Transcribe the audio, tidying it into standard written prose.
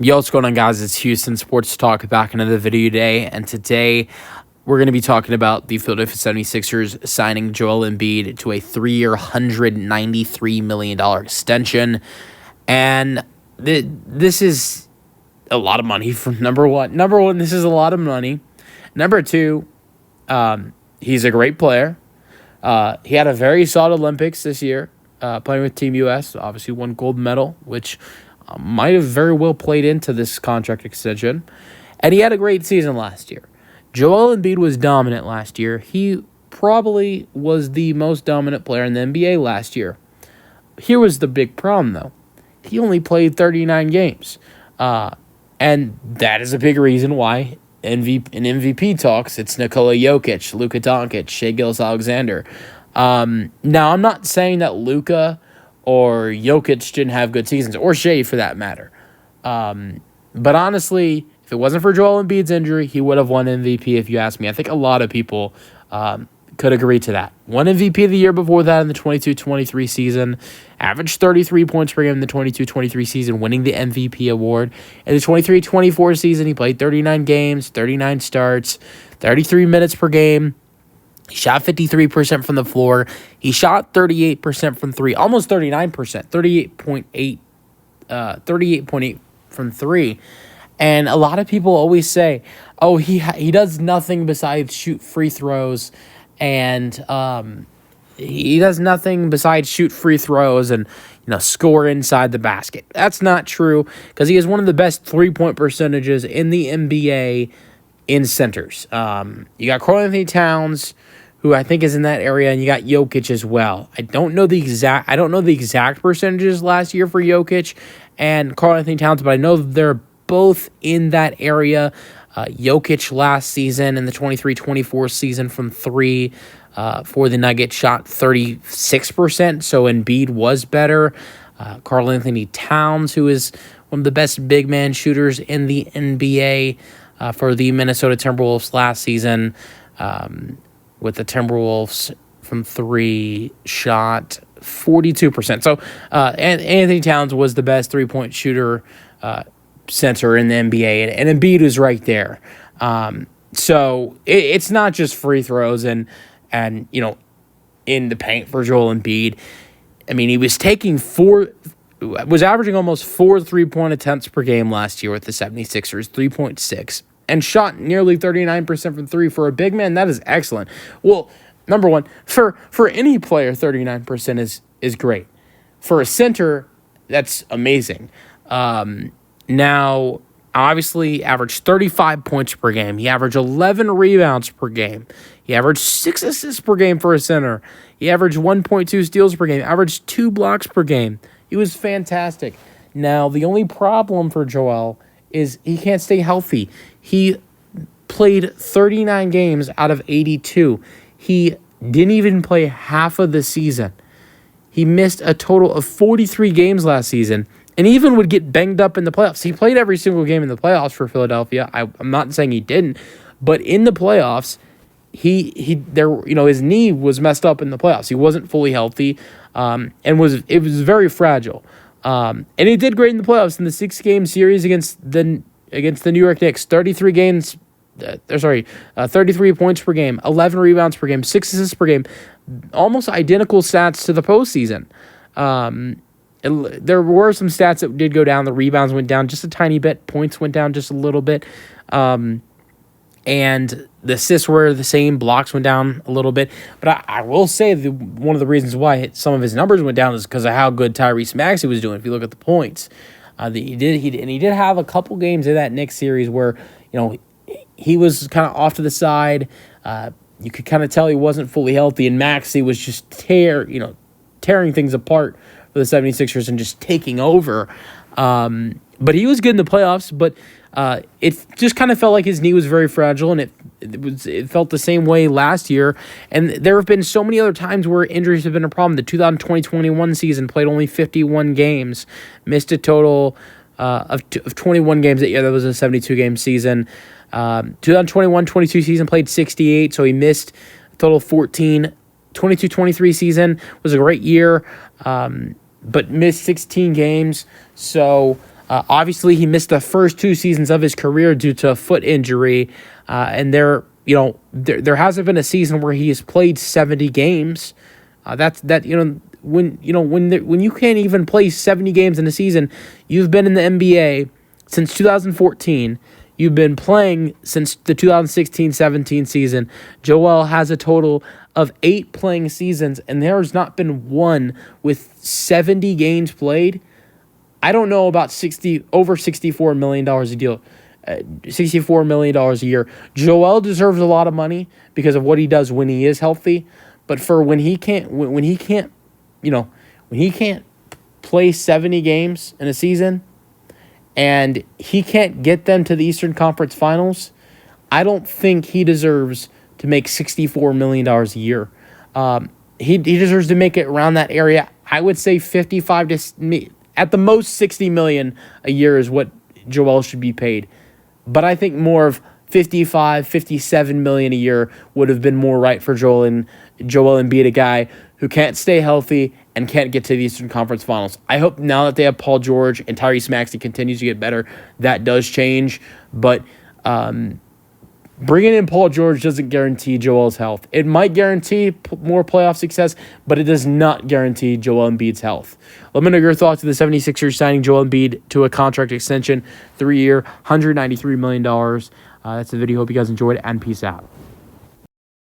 Yo, what's going on, guys? It's Houston Sports Talk back into the video today, and today we're going to be talking about the Philadelphia 76ers signing Joel Embiid to a 3-year, $193 million extension, and this is a lot of money from number one. Number one, this is a lot of money. Number two, he's a great player. He had a very solid Olympics this year, playing with Team US, obviously won gold medal, which might have very well played into this contract extension. And he had a great season last year. Joel Embiid was dominant last year. He probably was the most dominant player in the NBA last year. Here was the big problem, though. He only played 39 games. And that is a big reason why in MVP talks, it's Nikola Jokic, Luka Doncic, Shai Gilgeous-Alexander. Now, I'm not saying that Luka or Jokic didn't have good seasons, or Shai for that matter. But honestly, if it wasn't for Joel Embiid's injury, he would have won MVP if you ask me. I think a lot of people could agree to that. Won MVP the year before that in the 22-23 season, averaged 33 points per game in the 22-23 season, winning the MVP award. In the 23-24 season, he played 39 games, 39 starts, 33 minutes per game. He shot 53% from the floor. He shot 38% from three, almost 39%, 38.8 from three. And a lot of people always say, "Oh, he does nothing besides shoot free throws, and he does nothing besides shoot free throws and score inside the basket." That's not true, because he has one of the best 3-point percentages in the NBA in centers. You got Karl-Anthony Towns, who I think is in that area, and you got Jokic as well. I don't know the exact percentages last year for Jokic and Karl-Anthony Towns, but I know they're both in that area. Jokic last season in the 23-24 season from three for the Nuggets shot 36%, so Embiid was better. Karl-Anthony Towns, who is one of the best big man shooters in the NBA for the Minnesota Timberwolves last season, with the Timberwolves from three shot 42%. So Anthony Towns was the best 3-point shooter center in the NBA, and Embiid is right there. So it's not just free throws and in the paint for Joel Embiid. I mean, he was averaging almost 4 3-point attempts per game last year with the 76ers, 3.6. And shot nearly 39% from three. For a big man, that is excellent. Well, number one, for any player, 39% is great. For a center, that's amazing. Now, obviously, averaged 35 points per game. He averaged 11 rebounds per game. He averaged 6 assists per game for a center. He averaged 1.2 steals per game. Averaged 2 blocks per game. He was fantastic. Now, the only problem for Joel is he can't stay healthy. He played 39 games out of 82. He didn't even play half of the season. He missed a total of 43 games last season, and even would get banged up in the playoffs. He played every single game in the playoffs for Philadelphia. I'm not saying he didn't, but in the playoffs, his knee was messed up in the playoffs. He wasn't fully healthy, and it was very fragile. And he did great in the playoffs in the 6-game series against the New York Knicks. 33 points per game, 11 rebounds per game, 6 assists per game, almost identical stats to the postseason. There were some stats that did go down. The rebounds went down just a tiny bit. Points went down just a little bit. And the assists were the same. Blocks went down a little bit. But I will say one of the reasons why some of his numbers went down is because of how good Tyrese Maxey was doing. If you look at the points, he did have a couple games in that Knicks series where he was kind of off to the side. You could kind of tell he wasn't fully healthy, and Maxey was just tearing things apart for the 76ers and just taking over. But he was good in the playoffs, but it just kind of felt like his knee was very fragile, and it felt the same way last year. And there have been so many other times where injuries have been a problem. The 2020-21 season, played only 51 games, missed a total of 21 games that year. That was a 72-game season. 2021-22 season, played 68, so he missed a total of 14. 22-23 season was a great year, but missed 16 games. So Obviously, he missed the first 2 seasons of his career due to a foot injury, and there hasn't been a season where he has played 70 games. When you can't even play 70 games in a season, you've been in the NBA since 2014. You've been playing since the 2016-17 season. Joel has a total of 8 playing seasons, and there has not been one with 70 games played. I don't know about over $64 million a deal, $64 million a year. Joel deserves a lot of money because of what he does when he is healthy, but for when he can't play 70 games in a season, and he can't get them to the Eastern Conference Finals, I don't think he deserves to make $64 million a year. He deserves to make it around that area. I would say 55 to at the most 60 million a year is what Joel should be paid. But I think more of 55, 57 million a year would have been more right for Joel Embiid, a guy who can't stay healthy and can't get to the Eastern Conference Finals. I hope now that they have Paul George and Tyrese Maxey continues to get better, that does change. But bringing in Paul George doesn't guarantee Joel's health. It might guarantee more playoff success, but it does not guarantee Joel Embiid's health. Let me know your thoughts on the 76ers signing Joel Embiid to a contract extension, 3-year, $193 million. That's the video. Hope you guys enjoyed it, and peace out.